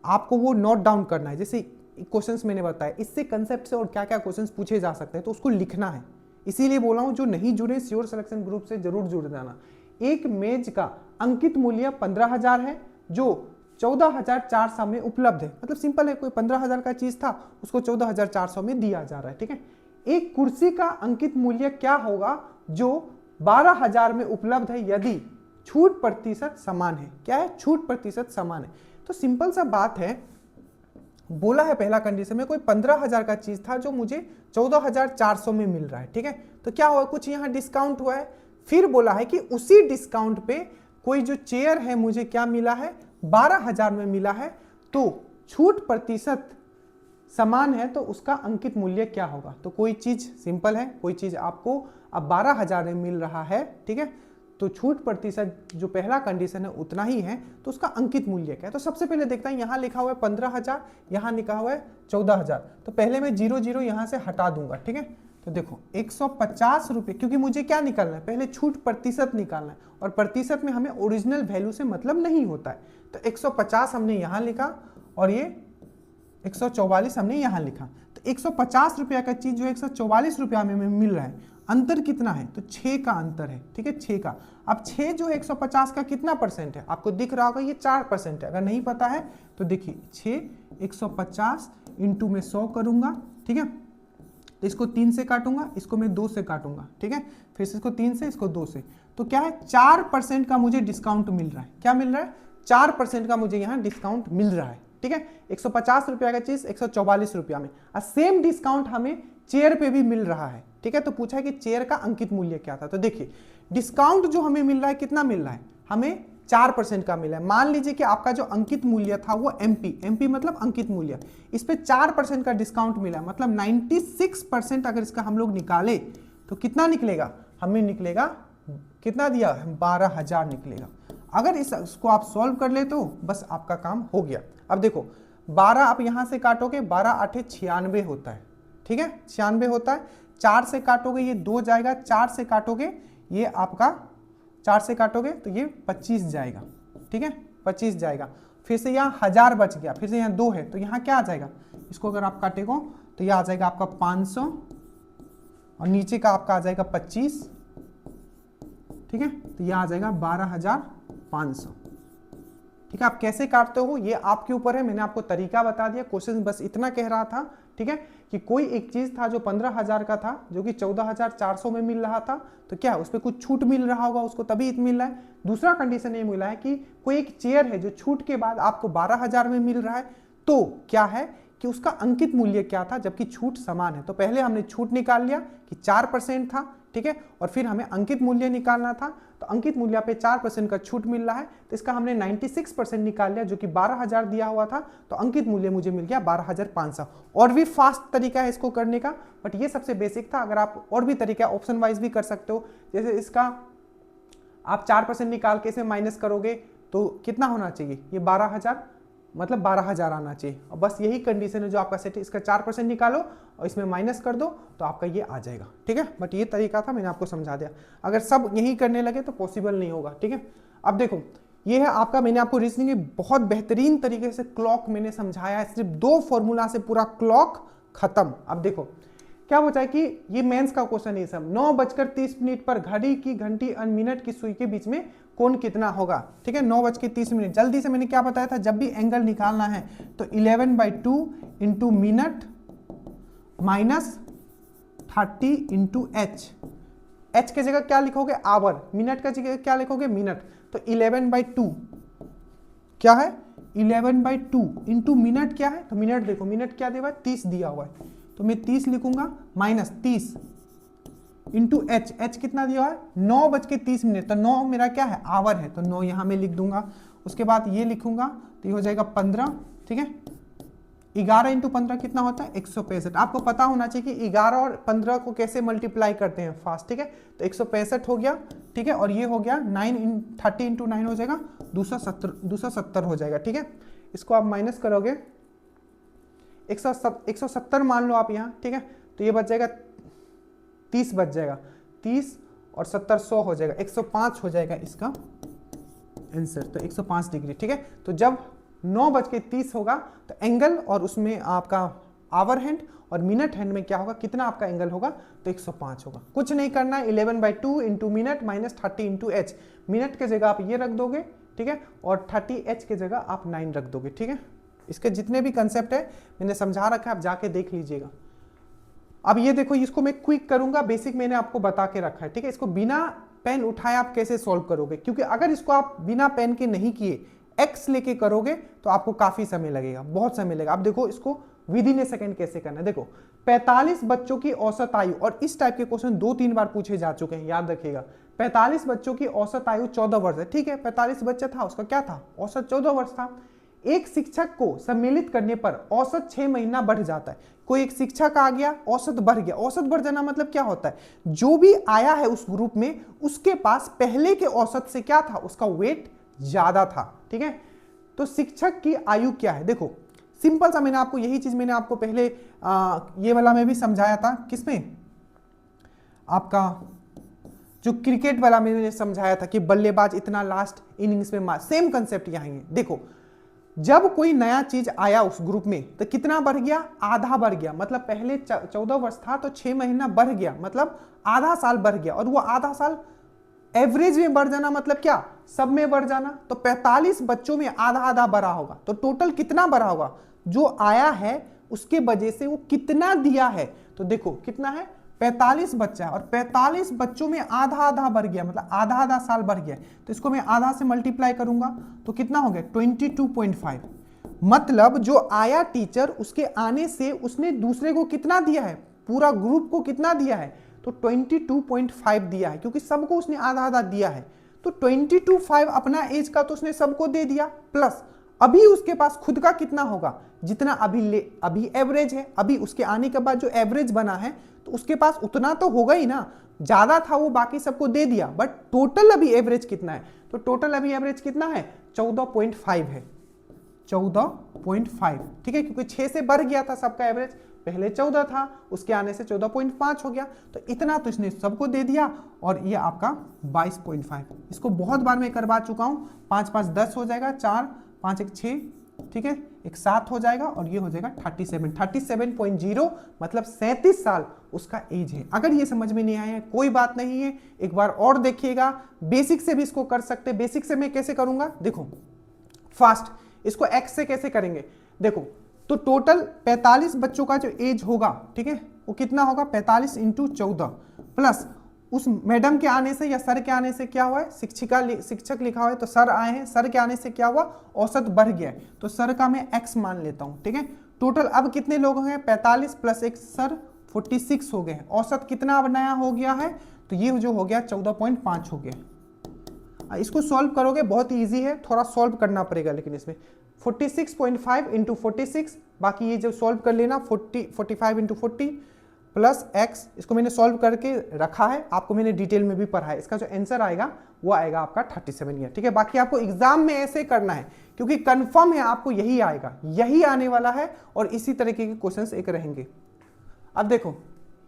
आपको वो नोट डाउन करना है। जैसे क्वेश्चंस मैंने बताया, इससे कंसेप्ट से और क्या क्या क्वेश्चंस पूछे जा सकते हैं, तो उसको लिखना है। इसीलिए बोला हूं जो नहीं जुड़े श्योर सिलेक्शन ग्रुप से जरूर जुड़ जाना। एक मेज का अंकित मूल्य 15,000 है जो 14,400 में उपलब्ध है। मतलब सिंपल है, कोई 15,000 का चीज था उसको 14,400 में दिया जा रहा है, ठीक है। एक कुर्सी का अंकित मूल्य क्या होगा जो 12,000 में उपलब्ध है यदि छूट प्रतिशत समान है। क्या है? छूट प्रतिशत समान है। तो सिंपल सा बात है, बोला है पहला कंडीशन में कोई 15,000 का चीज था जो मुझे 14,400 में मिल रहा है, ठीक है। तो क्या हुआ, कुछ यहाँ डिस्काउंट हुआ है। फिर बोला है कि उसी डिस्काउंट पे कोई जो चेयर है मुझे क्या मिला है, 12,000 में मिला है। तो छूट प्रतिशत समान है तो उसका अंकित मूल्य क्या होगा। तो कोई चीज सिंपल है, कोई चीज आपको अब 12,000 में मिल रहा है, ठीक है, तो छूट प्रतिशत जो पहला कंडीशन है उतना ही है, तो उसका अंकित मूल्य क्या है। तो सबसे पहले देखता है, यहाँ लिखा हुआ है 15,000, यहाँ लिखा हुआ है 14,000, तो पहले मैं 0 यहाँ से हटा दूंगा, ठीक है। तो देखो 150 रुपये, क्योंकि मुझे क्या निकालना है, पहले छूट प्रतिशत निकालना है, और प्रतिशत में हमें ओरिजिनल वैल्यू से मतलब नहीं होता है। तो 150 हमने यहाँ लिखा और ये 144 हमने यहाँ लिखा। तो 150 रुपया का चीज जो 144 रुपया में मिल रहा है, अंतर कितना है, तो 6 का अंतर है, ठीक है, 6 का। अब 6 जो 150 का कितना परसेंट है, आपको दिख रहा होगा ये 4% है। अगर नहीं पता है तो देखिए 6 150 इंटू में 100 करूंगा, ठीक है। तो इसको 3 से काटूंगा, इसको मैं 2 से काटूंगा, ठीक है, फिर से इसको 3 से, इसको 2 से। तो क्या है, 4% का मुझे डिस्काउंट मिल रहा है। क्या मिल रहा है, 4% का मुझे यहाँ डिस्काउंट मिल रहा है, ठीक है। 150 रुपया का चीज 144 रुपया में, और सेम डिस्काउंट हमें चेयर पे भी मिल रहा है, ठीक है। तो पूछा है कि चेयर का अंकित मूल्य क्या था। तो देखिए डिस्काउंट जो हमें मिल रहा है कितना मिल रहा है, हमें 4% का मिला है। मान लीजिए कि आपका जो अंकित मूल्य था वो एमपी मतलब अंकित मूल्य, इस पे 4% का डिस्काउंट मिला, मतलब 96% अगर इसका हम लोग निकाले तो कितना निकलेगा, हमें निकलेगा कितना दिया, 12,000 निकलेगा। अगर इसको आप सॉल्व कर ले तो बस आपका काम हो गया। अब देखो 12 आप यहां से काटोगे, 12 8 96 होता है, ठीक है, 96 होता है। 4 से काटोगे ये 2 जाएगा, 4 से काटोगे ये आपका 4 से काटोगे तो ये 25 जाएगा, ठीक है, 25 जाएगा। फिर से यहाँ 1000 बच गया, फिर से यहाँ 2 है तो यहाँ क्या आ जाएगा, इसको अगर आप काटेगो तो यह आ जाएगा आपका 500 और नीचे का आपका आ जाएगा 25, ठीक है। तो यह आ जाएगा 12,500, ठीक है। आप कैसे काटते हो ये आपके ऊपर है, मैंने आपको तरीका बता दिया। क्वेश्चन बस इतना कह रहा था, ठीक है, कि कोई एक चीज था जो 15,000 का था जो कि 14,400 में मिल रहा था, तो क्या उस पर कुछ छूट मिल रहा होगा उसको, तभी मिल रहा है। दूसरा कंडीशन ये मिला है कि कोई एक चेयर है जो छूट के बाद आपको 12,000 में मिल रहा है, तो क्या है कि उसका अंकित मूल्य क्या था जबकि छूट समान है। तो पहले हमने छूट निकाल लिया कि 4% था, ठीक है, और फिर हमें अंकित मूल्य निकालना था। तो अंकित मूल्य पे 4% का छूट मिल रहा है, तो इसका हमने 96% निकाल लिया जो कि 12,000 दिया हुआ था। तो अंकित मूल्य मुझे मिल गया 12,500। और भी फास्ट तरीका है इसको करने का, बट ये सबसे बेसिक था। अगर आप और भी तरीका ऑप्शन वाइज भी कर सकते हो, जैसे इसका आप 4% निकाल के इसे माइनस करोगे तो कितना होना चाहिए, ये 12,000 मतलब 12,000 आना चाहिए। और बस यही कंडीशन है जो आपका सेट है, इसका 4% निकालो और इसमें माइनस कर दो तो आपका ये आ जाएगा, ठीक है। बट ये तरीका था, मैंने आपको समझा दिया। अगर सब यही करने लगे तो पॉसिबल नहीं होगा, ठीक है। अब देखो ये है आपका, मैंने आपको रीजनिंग में बहुत बेहतरीन तरीके से क्लॉक मैंने समझाया है, सिर्फ 2 फॉर्मूला से पूरा क्लॉक खत्म। अब देखो क्या होता है कि ये मेंस का क्वेश्चन है सब, 9:30 पर घड़ी की घंटी और मिनट की सुई के बीच में कोण कितना होगा, ठीक है, 9:30। जल्दी से मैंने क्या बताया था, जब भी एंगल निकालना है तो 11/2 into minute minus 30 into H. H के जगह क्या लिखोगे, आवर, मिनट का जगह क्या लिखोगे, मिनट। तो 11/2 क्या है, 11/2 इंटू मिनट क्या है, तो मिनट देखो, मिनट क्या दिया हुआ है, 30 दिया हुआ है, तो मैं 30 लिखूंगा माइनस 30 इंटू एच। एच कितना दिया हुआ है, 9:30, तो 9 मेरा क्या है, आवर है, तो 9 यहां में लिख दूंगा। उसके बाद ये लिखूंगा तो ये हो जाएगा 15, ठीक है। 11 इंटू 15 कितना होता है, 165। आपको पता होना चाहिए कि 11 और 15 को कैसे मल्टीप्लाई करते हैं फास्ट, ठीक है। तो 165 हो गया, ठीक है। और ये हो गया 30 इंटू 9 हो जाएगा 270 हो जाएगा, ठीक है। इसको आप माइनस करोगे 170 मान लो आप यहाँ, ठीक है, तो ये बच जाएगा 30 बच जाएगा, 30 और 70 100 हो जाएगा, 105 हो जाएगा इसका आंसर, तो 105 डिग्री, ठीक है। तो जब 9:30 होगा तो एंगल और उसमें आपका आवर हैंड और मिनट हैंड में क्या होगा, कितना आपका एंगल होगा, तो 105 होगा। कुछ नहीं करना है, 11/2 into minute minus 30 into H, minute के जगह आप ये रख दोगे, ठीक है, और 30h के जगह आप 9 रख दोगे, ठीक है। इसके जितने भी कंसेप्ट है मैंने समझा रखा है, आप जाके देख लीजिएगा। अब ये देखो, इसको मैं क्विक करूंगा, बेसिक मैंने आपको बता के रखा है, ठीक है। इसको बिना पेन उठाए आप कैसे सॉल्व करोगे, क्योंकि अगर इसको आप बिना पेन के नहीं किए एक्स लेके करोगे तो आपको काफी समय लगेगा, बहुत समय लगेगा। आप देखो इसको विद इन ए सेकेंड कैसे करना है। देखो 45 बच्चों की औसत आयु, और इस टाइप के क्वेश्चन 2-3 बार पूछे जा चुके हैं, याद रखिएगा। 45 बच्चों की औसत आयु 14 वर्ष है, ठीक है, 45 बच्चा था, उसका क्या था, औसत 14 वर्ष था। एक शिक्षक को सम्मिलित करने पर औसत 6 महीना बढ़ जाता है। कोई एक शिक्षक आ गया, औसत बढ़ गया। औसत बढ़ जाना मतलब क्या होता है, जो भी आया है उस ग्रुप में उसके पास पहले के औसत से क्या था, उसका वेट ज्यादा था, ठीक है। तो शिक्षक की आयु क्या है, देखो सिंपल सा, मैंने आपको यही चीज मैंने आपको पहले ये वाला में भी समझाया था, किसमें, आपका जो क्रिकेट वाला मैंने समझाया था कि बल्लेबाज इतना लास्ट इनिंग्स में मार, सेम कंसेप्ट यहाँ है। देखो जब कोई नया चीज आया उस ग्रुप में तो कितना बढ़ गया, आधा बढ़ गया, मतलब पहले 14 वर्ष था तो 6 महीना बढ़ गया, मतलब आधा साल बढ़ गया। और वो आधा साल एवरेज में बढ़ जाना मतलब क्या, सब में बढ़ जाना। तो 45 बच्चों में आधा आधा बढ़ा होगा, तो टोटल कितना बढ़ा होगा, जो आया है उसके वजह से वो कितना दिया है। तो देखो कितना है, 45 बच्चा है और 45 बच्चों में आधा आधा बढ़ गया, मतलब आधा आधा साल बढ़ गया। तो इसको मैं आधा से मल्टीप्लाई करूंगा तो कितना हो गया, 22.5। मतलब जो आया टीचर, उसके आने से उसने दूसरे को कितना दिया है, पूरा ग्रुप को कितना दिया है, तो 22.5 दिया है, क्योंकि सबको उसने आधा आधा दिया है। तो 22.5 अपना एज का तो उसने सबको दे दिया, प्लस अभी उसके पास खुद का कितना होगा, जितना अभी एवरेज है, अभी उसके आने के बाद जो एवरेज बना है तो उसके पास उतना तो होगा ही ना, ज्यादा था वो बाकी सबको दे दिया, बट टोटल अभी एवरेज कितना है, तो टोटल अभी एवरेज कितना है, 14.5 है, 14.5, ठीक है, क्योंकि 6 से बढ़ गया था सबका एवरेज, पहले 14 था, उसके आने से 14.5 हो गया, तो इतना तो इसने सबको दे दिया। और ये आपका 22.5, इसको बहुत बार मैं करवा चुका हूं, 5 5 10 हो जाएगा, 4 5 1 6, ठीक है, एक 7 हो जाएगा, और ये हो जाएगा 37.0, मतलब 37 साल उसका एज है। अगर ये समझ में नहीं आया है कोई बात नहीं है, एक बार और देखिएगा, बेसिक से भी इसको कर सकते। बेसिक से मैं कैसे करूंगा, देखो फास्ट, इसको एक्स से कैसे करेंगे, देखो तो टोटल 45 बच्चों का जो एज होगा, ठीक है, वो कितना होगा, 45 इंटू 14 प्लस उस मैडम के आने से या सर के आने से क्या हुआ है, शिक्षक लिखा हुआ है तो सर आए हैं, सर के आने से क्या हुआ, औसत बढ़ गया है, तो सर का मैं एक्स मान लेता हूं, ठीक है। टोटल अब कितने लोग हैं, 45 प्लस एक सर 46 हो गए हैं। औसत कितना अब नया हो गया है, तो ये जो हो गया 14.5 हो गया। इसको सॉल्व करोगे बहुत ईजी है, थोड़ा सॉल्व करना पड़ेगा, लेकिन इसमें 46.5 इंटू 46, बाकी ये जो सॉल्व कर लेना 45 इंटू 40 प्लस एक्स, इसको मैंने सॉल्व करके रखा है, आपको मैंने डिटेल में भी पढ़ा है। इसका जो आंसर आएगा वो आएगा आपका 37 ईयर, ठीक है। बाकी आपको एग्जाम में ऐसे करना है, क्योंकि कंफर्म है आपको यही आएगा, यही आने वाला है, और इसी तरीके के क्वेश्चंस एक रहेंगे। अब देखो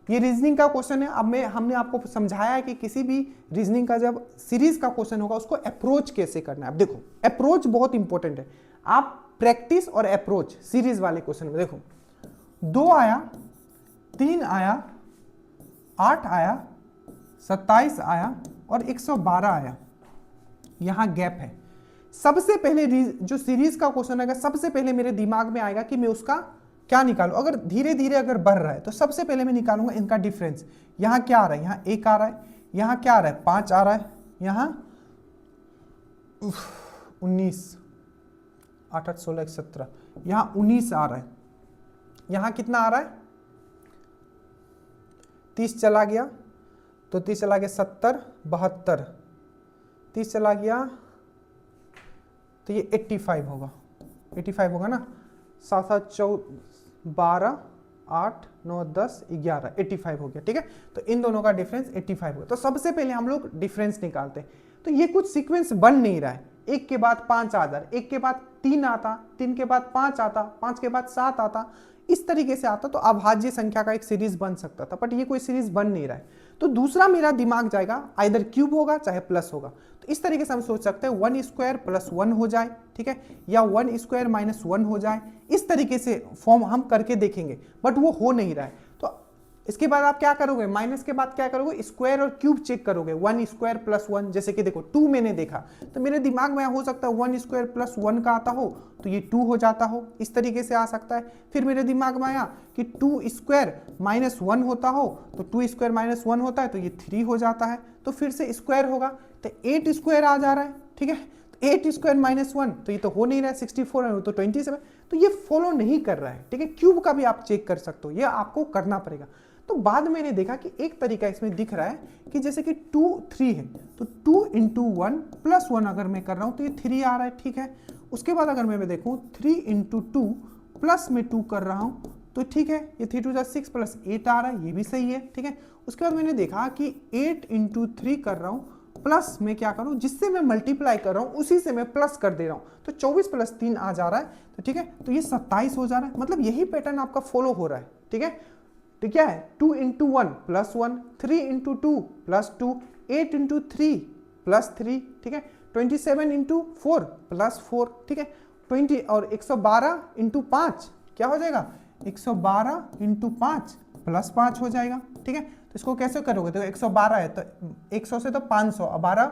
ये रीजनिंग का क्वेश्चन है। अब हमने आपको समझाया है कि किसी भी रीजनिंग का जब सीरीज का क्वेश्चन होगा उसको अप्रोच कैसे करना है। अब देखो अप्रोच बहुत इंपॉर्टेंट है, आप प्रैक्टिस और अप्रोच सीरीज वाले क्वेश्चन में देखो, 2 आया, 3 आया, 8 आया, 27 आया और 112 आया, यहां गैप है। सबसे पहले जो सीरीज का क्वेश्चन आएगा, सबसे पहले मेरे दिमाग में आएगा कि मैं उसका क्या निकालूं। अगर धीरे धीरे अगर बढ़ रहा है तो सबसे पहले मैं निकालूंगा इनका डिफरेंस। यहां क्या आ रहा है, यहां 1 आ रहा है, यहां क्या आ रहा है, 5 आ रहा है, यहां 19, 8 8 16 17, यहां 19 आ रहा है, यहां कितना आ रहा है, 30 चला गया, तो 30 चला गया 70, 72, 30 चला गया तो ये 85 होगा, 85 होगा ना, 7 7 12 8 9 10 11, 85 हो गया, ठीक है। तो इन दोनों का डिफरेंस 85 होगा। तो सबसे पहले हम लोग डिफरेंस निकालते हैं। तो ये कुछ सीक्वेंस बन नहीं रहा है, 1 के बाद 5 आ जाता, 1 के बाद 3 आता, 3 के बाद 5 आता, 5 के बाद 7 आता, इस तरीके से आता तो अभाज्य संख्या का एक सीरीज बन सकता था, बट ये कोई सीरीज बन नहीं रहा है। तो दूसरा मेरा दिमाग जाएगा आइदर क्यूब होगा चाहे प्लस होगा। तो इस तरीके से हम सोच सकते हैं 1 स्क्वायर प्लस 1 हो जाए, ठीक है, या 1 स्क्वायर माइनस 1 हो जाए। इस तरीके से फॉर्म हम करके देखेंगे, बट वो हो नहीं रहा है। तो इसके बाद आप क्या करोगे, माइनस के बाद क्या करोगे, स्क्वायर और क्यूब चेक करोगे। 1 स्क्वायर प्लस 1, जैसे कि देखो 2 मैंने देखा तो मेरे दिमाग में हो सकता है 1 स्क्वायर प्लस 1 का आता हो तो ये 2 हो जाता हो, इस तरीके से आ सकता है। फिर मेरे दिमाग में आया कि 2 स्क्वायर माइनस 1 होता हो तो 2 स्क्वायर माइनस 1 होता है तो ये 3 हो जाता है, तो फिर से स्क्वायर होगा तो 8 स्क्वायर आ जा रहा है, ठीक है। 8 स्क्वायर माइनस 1 तो ये तो हो नहीं रहा है, 64 है तो 27, तो ये फॉलो नहीं कर रहा है, ठीक है। क्यूब का भी आप चेक कर सकते हो, ये आपको करना पड़ेगा। तो बाद में मैंने देखा कि एक तरीका इसमें दिख रहा है कि जैसे कि 2 3 है तो 2 इंटू 1 प्लस 1 अगर मैं कर रहा हूं तो ये 3 आ रहा है, ठीक है। उसके बाद अगर मैं देखूं 3 इंटू 2 प्लस में 2 कर रहा हूं तो ठीक है, ये 3 2 6 प्लस 8 आ रहा है, ये भी सही है, ठीक है। उसके बाद मैंने देखा कि 8 इंटू 3 कर रहा हूं प्लस में क्या करूं, जिससे मैं मल्टीप्लाई कर रहा हूं उसी से मैं प्लस कर दे रहा हूं, तो 24 प्लस 3 आ जा रहा है, तो ठीक है, तो ये 27 हो जा रहा है। मतलब यही पैटर्न आपका फॉलो हो रहा है, ठीक है। तो क्या है 2 into 1 plus 1, 3 into 2 plus 2, 8 into 3 plus 3, ठीक है, 27 इंटू 4 प्लस 4, ठीक है, 20 और 112 इंटू 5 क्या हो जाएगा, 112 इंटू 5 प्लस 5 हो जाएगा, ठीक है। तो इसको कैसे करोगे, तो 112 है तो 100 से तो 500 और 12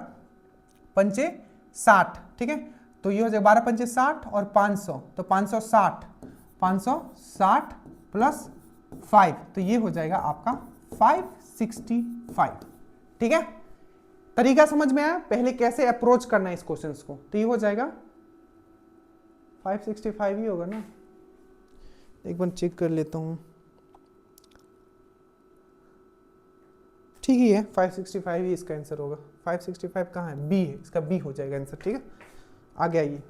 पंचे 60, ठीक है, तो ये हो जाएगा 12 पंचे 60 और 500 तो 560 प्लस 5 तो ये हो जाएगा आपका 565, ठीक है। तरीका समझ में आया पहले कैसे अप्रोच करना है इस क्वेश्चन को, तो ये हो जाएगा 565 ही होगा ना, एक बार चेक कर लेता हूं, ठीक ही है 565 ही इसका आंसर होगा। 565 कहाँ है, बी है, इसका बी हो जाएगा आंसर, ठीक है। आगे आइए,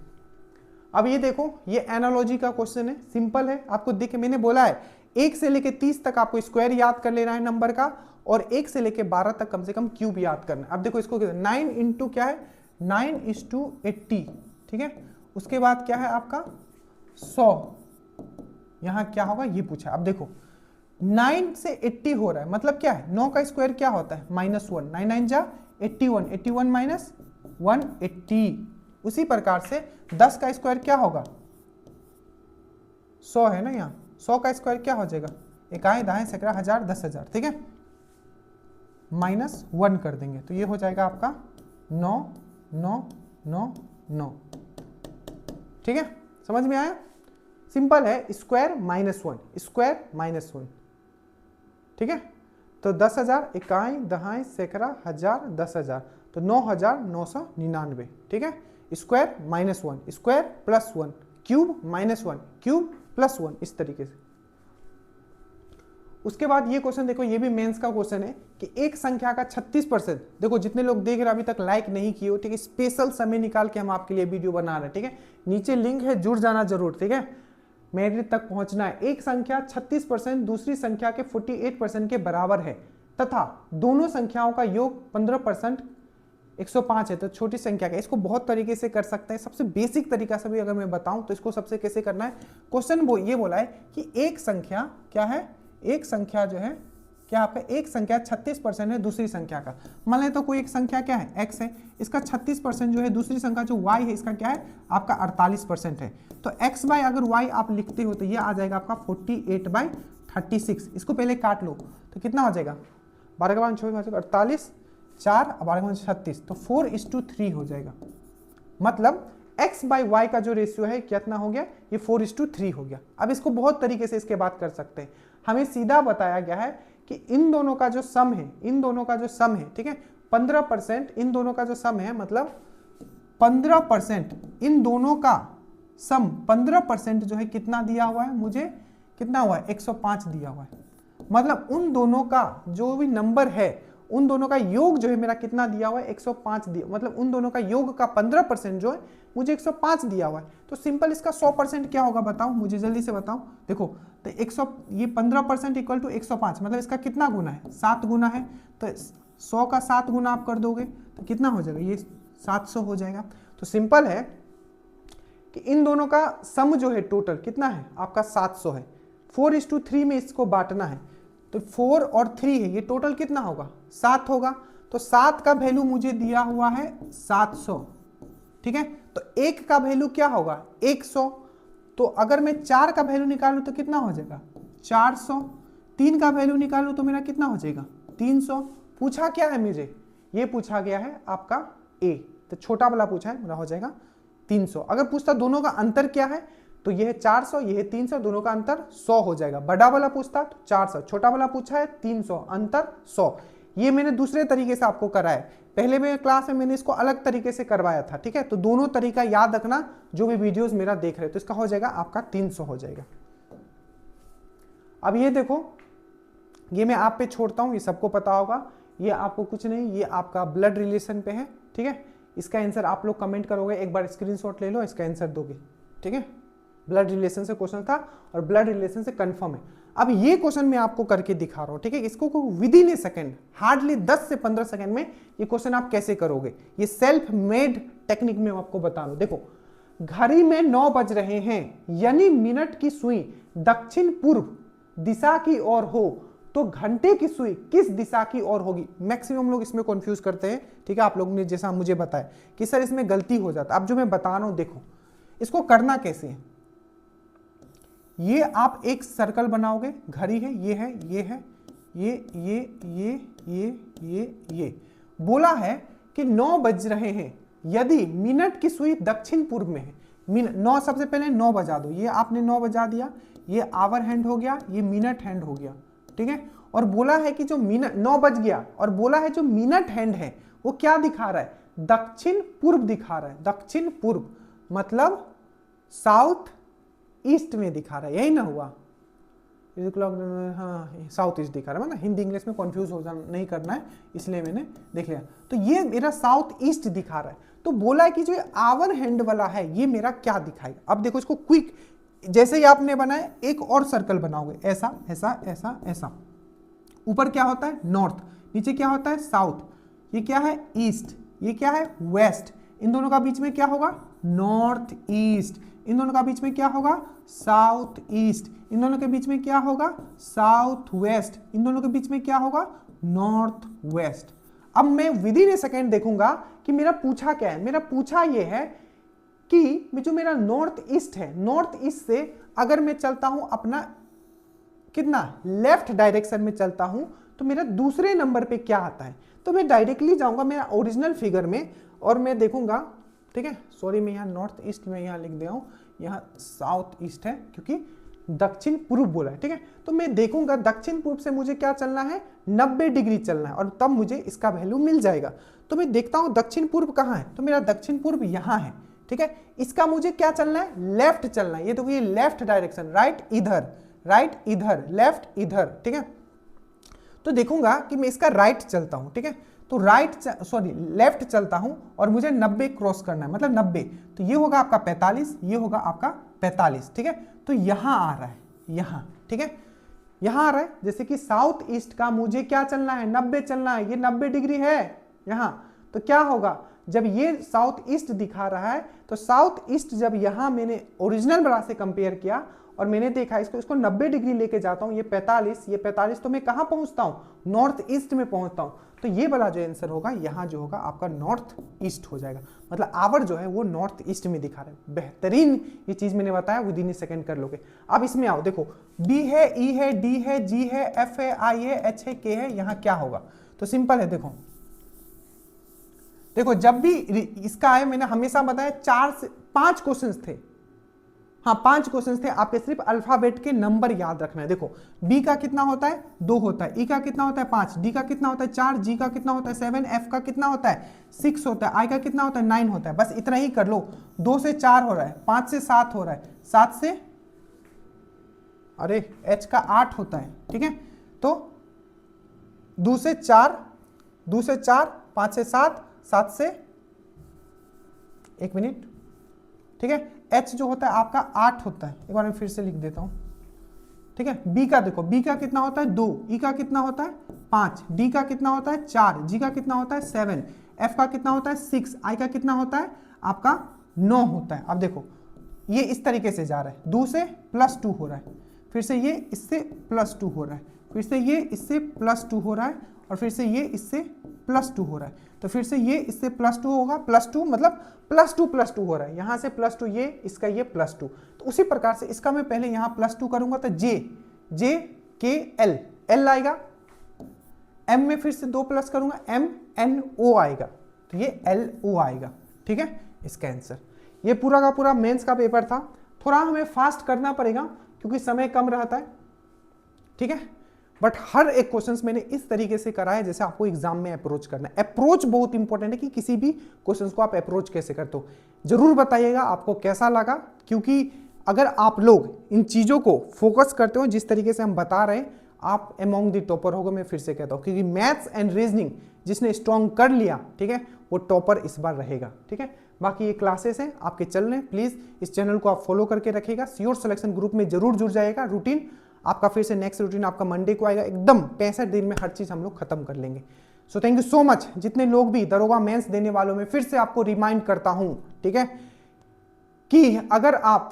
अब ये देखो ये एनालॉजी का क्वेश्चन है, सिंपल है, आपको देख मैंने बोला है 1 से लेके 30 तक आपको स्क्वायर याद कर लेना है नंबर का, और 1 से लेके 12 तक कम से कम क्यूब याद करना है। अब देखो इसको 9 इंटू क्या है, 9:80, ठीक है। उसके बाद क्या है आपका 100, यहां क्या होगा ये पूछा। अब देखो 9 से 80 हो रहा है, मतलब क्या है 9 का स्क्वायर क्या होता है -1, 9 9 जा 81, 81 माइनस 180। उसी प्रकार से 10 का स्क्वायर क्या होगा 100 है ना, यहाँ 100 का स्क्वायर क्या हो जाएगा, इकाई दाएं सैकड़ा हजार 10,000, ठीक है, -1 कर देंगे तो ये हो जाएगा आपका 9 9 9 9, ठीक है। समझ में आया, सिंपल है, स्क्वायर -1 स्क्वायर -1, ठीक है। तो 10,000 इकाई दहाई सैकड़ा हजार 10,000 तो 9,999, ठीक है। Square -1 square plus 1 cube -1 cube plus 1, इस तरीके से। उसके बाद ये क्वेश्चन देखो, ये भी मेंस का क्वेश्चन है कि एक संख्या का 36%, देखो जितने लोग देख रहे हैं अभी तक लाइक नहीं किए हो, ठीक है, स्पेशल समय निकाल के हम आपके लिए वीडियो बना रहे हैं, ठीक है। नीचे लिंक है, जुड़ जाना जरूर, ठीक है, मेरिट तक पहुंचना है। एक संख्या 36% दूसरी संख्या के 48% के बराबर है तथा दोनों संख्याओं का योग 15% 105 है, तो छोटी संख्या का। इसको बहुत तरीके से कर सकते हैं, सबसे बेसिक तरीका से भी अगर मैं बताऊं तो इसको सबसे कैसे करना है, क्वेश्चन वो ये बोला है कि एक संख्या क्या है, एक संख्या जो है क्या आपका, एक संख्या 36% है दूसरी संख्या का। मान लें तो कोई एक संख्या क्या है x है, इसका 36% जो है, दूसरी संख्या जो y है इसका क्या है आपका 48% है। तो x बाय अगर y आप लिखते हो तो ये आ जाएगा आपका 48/36। इसको पहले काट लो तो कितना हो जाएगा, 12 के बाद 48, 4 12 के 36, तो 4:3 हो जाएगा। मतलब x बाई वाई का जो रेशियो है कितना हो गया, ये 4:3 हो गया। अब इसको बहुत तरीके से इसके बात कर सकते हैं। हमें सीधा बताया गया है कि इन दोनों का जो सम है, इन दोनों का जो सम है, ठीक है, 15%, इन दोनों का जो सम है, मतलब 15%, इन दोनों का सम 15% जो है कितना दिया हुआ है मुझे, कितना हुआ है 105 दिया हुआ है। मतलब उन दोनों का जो भी नंबर है, उन दोनों का योग जो है मेरा कितना दिया हुआ है 105 दिया, मतलब उन दोनों का योग का 15% जो है मुझे 105 दिया हुआ है। तो सिंपल इसका 100% क्या होगा बताओ मुझे, जल्दी से बताओ। देखो तो 100, ये 15% इक्वल टू 105, मतलब इसका कितना गुना है, 7 गुना है। तो 100 का 7 गुना आप कर दोगे तो कितना हो जाएगा, ये 700 हो जाएगा। तो सिंपल है कि इन दोनों का सम जो है टोटल कितना है आपका 700 है। 4:3 में इसको बांटना है, तो 4 और 3 है, ये टोटल कितना होगा 7 होगा। तो 7 का वैल्यू मुझे दिया हुआ है 700, ठीक है। तो 1 का वैल्यू क्या होगा 100। तो अगर मैं 4 का वैल्यू निकालूं तो कितना हो जाएगा 400। 3 का वैल्यू निकालूं तो मेरा कितना हो जाएगा 300। पूछा क्या है मुझे, ये पूछा गया है आपका A, तो छोटा वाला पूछा है, मेरा हो जाएगा 300। अगर पूछता दोनों का अंतर क्या है तो ये है 400, ये है 300, दोनों का अंतर 100 हो जाएगा। बड़ा वाला पूछता तो 400, छोटा वाला पूछा है 300, अंतर 100। ये मैंने दूसरे तरीके से आपको कराया है, पहले में क्लास में मैंने इसको अलग तरीके से करवाया था, ठीक है। तो दोनों तरीका याद रखना जो भी वीडियोस मेरा देख रहे हो। तो इसका हो जाएगा आपका 300 हो जाएगा। अब ये देखो, ये मैं आप पे छोड़ता हूं, ये सबको पता होगा, ये आपको कुछ नहीं, ये आपका ब्लड रिलेशन पे है, ठीक है। इसका आंसर आप लोग कमेंट करोगे, एक बार स्क्रीनशॉट ले लो, इसका आंसर दोगे, ठीक है। ब्लड रिलेशन से क्वेश्चन था और ब्लड रिलेशन से कंफर्म है। अब ये क्वेश्चन मैं आपको करके दिखा रहा हूं, ठीक है। इसको with in A second, hardly 10 से 15 सेकंड में ये क्वेश्चन आप कैसे करोगे, ये सेल्फ मेड टेक्निक में आपको बता रहा हूं। देखो, घड़ी में 9 बज रहे हैं, यानी मिनट की सुई दक्षिण पूर्व दिशा की ओर हो तो घंटे की सुई किस दिशा की ओर होगी। मैक्सिमम लोग इसमें कंफ्यूज करते हैं, ठीक है। आप लोगों ने जैसा मुझे बताया कि सर इसमें गलती हो जाता है। अब जो मैं बता रहा हूं देखो, इसको करना कैसे है। ये आप एक सर्कल बनाओगे, घड़ी है, ये है, ये है, ये बोला है कि 9 बज रहे हैं, यदि मिनट की सुई दक्षिण पूर्व में है। 9 सबसे पहले 9 बजा दो, ये आपने 9 बजा दिया, ये आवर हैंड हो गया, ये मिनट हैंड हो गया, ठीक है। और बोला है कि जो मिनट 9 बज गया, और बोला है जो मिनट हैंड है वो क्या दिखा रहा है, दक्षिण पूर्व दिखा रहा है। दक्षिण पूर्व मतलब साउथ ईस्ट में दिखा रहा है, यही ना हुआ। हाँ, साउथ ईस्ट दिखा रहा है ना, हिंदी इंग्लिश में कंफ्यूज हो नहीं करना है, इसलिए मैंने देख लिया। तो ये मेरा साउथ ईस्ट दिखा रहा है। तो बोला है कि जो आवर हैंड वाला है ये मेरा क्या दिखाएगा। अब देखो इसको क्विक, जैसे ही आपने बनाया एक और सर्कल बनाओगे, ऐसा ऐसा ऐसा ऐसा। ऊपर क्या होता है नॉर्थ, नीचे क्या होता है साउथ, ये क्या है ईस्ट, ये क्या है वेस्ट। इन दोनों का बीच में क्या होगा नॉर्थ ईस्ट, इन दोनों का बीच में क्या होगा साउथ ईस्ट, इन दोनों के बीच में क्या होगा साउथ वेस्ट, इन दोनों के बीच में क्या होगा नॉर्थ वेस्ट। अब मैं विद इन ए सेकेंड देखूंगा कि मेरा पूछा क्या है। मेरा पूछा ये है कि जो मेरा नॉर्थ ईस्ट है, नॉर्थ ईस्ट से अगर मैं चलता हूं अपना कितना लेफ्ट डायरेक्शन में चलता हूं तो मेरा दूसरे नंबर पे क्या आता है। तो मैं डायरेक्टली जाऊंगा मेरा ओरिजिनल फिगर में और मैं देखूंगा, ठीक है। सॉरी, मैं यहाँ नॉर्थ ईस्ट में यहाँ लिख दिया हूं, यहाँ साउथ ईस्ट है क्योंकि दक्षिण पूर्व बोला है, ठीक है। तो मैं देखूंगा दक्षिण पूर्व से मुझे क्या चलना है 90 डिग्री चलना है और तब मुझे इसका वैल्यू मिल जाएगा। तो मैं देखता हूं दक्षिण पूर्व कहाँ है, तो मेरा दक्षिण पूर्व यहाँ है, ठीक है। इसका मुझे क्या चलना है लेफ्ट चलना है। ये तो ये लेफ्ट डायरेक्शन, राइट इधर, लेफ्ट इधर, ठीक है। तो देखूंगा कि मैं इसका राइट चलता हूं, ठीक है। तो लेफ्ट चलता हूं और मुझे 90 क्रॉस करना है, मतलब 90। तो ये होगा आपका 45, ये होगा आपका 45, ठीक है। तो यहां आ रहा है, यहां, ठीक है, यहां आ रहा है। जैसे कि साउथ ईस्ट का मुझे क्या चलना है 90 चलना है, ये 90 डिग्री है यहां। तो क्या होगा जब ये साउथ ईस्ट दिखा रहा है, तो साउथ ईस्ट जब यहां मैंने ओरिजिनल वाला से कंपेयर किया और मैंने देखा इसको 90 डिग्री लेके जाता हूं, ये 45, तो मैं कहां पहुंचता हूं नॉर्थ ईस्ट में पहुंचता हूं। तो ये वाला जो आंसर होगा यहां जो होगा आपका नॉर्थ ईस्ट हो जाएगा, मतलब आवर जो है वो नॉर्थ ईस्ट में दिखा रहा है। बेहतरीन ये चीज मैंने बताया, विद इन ए सेकंड कर लोगे। अब इसमें आओ, देखो बी है, ई है, डी है, जी है, एफ है, आई है, एच है, के है, यहां क्या होगा। तो सिंपल है, देखो जब भी इसका है, मैंने हमेशा बताया 4 से 5 क्वेश्चंस थे, हाँ 5 क्वेश्चंस थे। आपके सिर्फ अल्फाबेट के नंबर याद रखना है। देखो बी का कितना होता है 2 होता है, ई का कितना होता है 5, डी का कितना होता है 4, जी का कितना होता है 7, एफ का कितना होता है 6 होता है, आई का कितना होता है 9 होता है। बस इतना ही कर लो। 2 से 4 हो रहा है, 5 से 7 हो रहा है, 7 से एच का 8 होता है, ठीक है। तो 2 से 4, 5 से 7, 7 से 1 मिनट, ठीक है। एच जो होता है आपका 8 होता है, एक बार मैं फिर से लिख देता हूं, ठीक है। बी का देखो, बी का कितना होता है 2, ई का कितना होता है 5, डी का कितना होता है 4, जी का कितना होता है 7, एफ का कितना होता है 6, आई का कितना होता है आपका 9 होता है। अब देखो ये इस तरीके से जा रहा है, 2 से +2 हो रहा है, फिर से ये इससे +2 हो रहा है, फिर से ये इससे +2 हो रहा है, और फिर से ये इससे +2 हो रहा है, तो फिर से ये इससे +2 होगा, +2 मतलब +2 हो रहा है, यहाँ से +2 ये, इसका ये +2। तो उसी प्रकार से इसका मैं पहले यहाँ +2 करूंगा तो जे के एल, एल आएगा, एम में फिर से 2 प्लस करूंगा, एम एन ओ आएगा, तो ये एल ओ आएगा। ठीक है, इसका आंसर। ये पूरा का पूरा मेंस का पेपर था। थोड़ा हमें फास्ट करना पड़ेगा क्योंकि समय कम रहता है। ठीक है, बट हर एक क्वेश्चंस मैंने इस तरीके से करा है जैसे आपको एग्जाम में अप्रोच करना है। अप्रोच बहुत इंपॉर्टेंट है कि किसी भी क्वेश्चंस को आप अप्रोच कैसे करते हो। जरूर बताइएगा आपको कैसा लगा, क्योंकि अगर आप लोग इन चीजों को फोकस करते हो जिस तरीके से हम बता रहे हैं, आप अमॉन्ग द टॉपर होगा। मैं फिर से कहता हूं, क्योंकि मैथ्स एंड रीजनिंग जिसने स्ट्रॉन्ग कर लिया, ठीक है, वो टॉपर इस बार रहेगा। ठीक है, बाकी ये क्लासेस हैं आपके चल रहे हैं, प्लीज इस चैनल को आप फॉलो करके रखिएगा। श्योर सिलेक्शन ग्रुप में जरूर जुड़ जाएगा। रूटीन आपका फिर से नेक्स्ट रूटीन आपका मंडे को आएगा, एकदम 65 दिन में हर चीज हम लोग खत्म कर लेंगे। So thank you so much. जितने लोग भी दरोगा मेंस देने वालों में फिर से आपको रिमाइंड करता हूं, ठीक है, कि अगर आप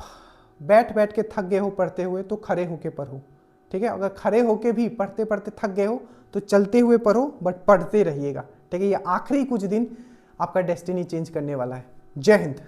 बैठ बैठ के थक गए हो पढ़ते हुए तो खड़े होके पढ़ो। ठीक है, अगर खड़े होके भी पढ़ते पढ़ते थक गए हो तो चलते हुए पढ़ो, बट पढ़ते रहिएगा। ठीक है, ये आखिरी कुछ दिन आपका डेस्टिनी चेंज करने वाला है। जय हिंद।